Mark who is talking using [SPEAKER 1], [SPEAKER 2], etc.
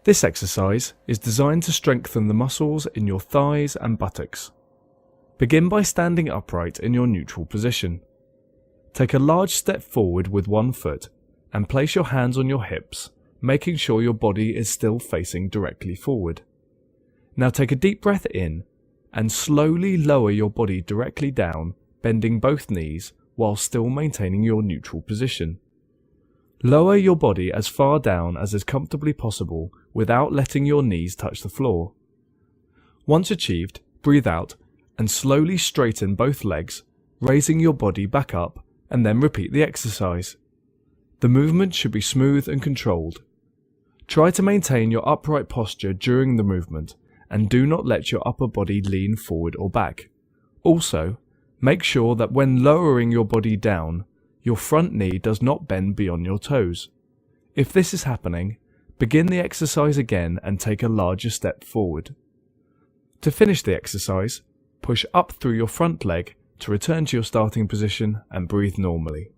[SPEAKER 1] This exercise is designed to strengthen the muscles in your thighs and buttocks. Begin by standing upright in your neutral position. Take a large step forward with one foot and place your hands on your hips, making sure your body is still facing directly forward. Now take a deep breath in and slowly lower your body directly down, bending both knees while still maintaining your neutral position. Lower your body as far down as is comfortably possible without letting your knees touch the floor. Once achieved, breathe out and slowly straighten both legs, raising your body back up, and then repeat the exercise. The movement should be smooth and controlled. Try to maintain your upright posture during the movement and do not let your upper body lean forward or back. Also, make sure that when lowering your body down, your front knee does not bend beyond your toes. If this is happening, begin the exercise again and take a larger step forward. To finish the exercise, push up through your front leg to return to your starting position and breathe normally.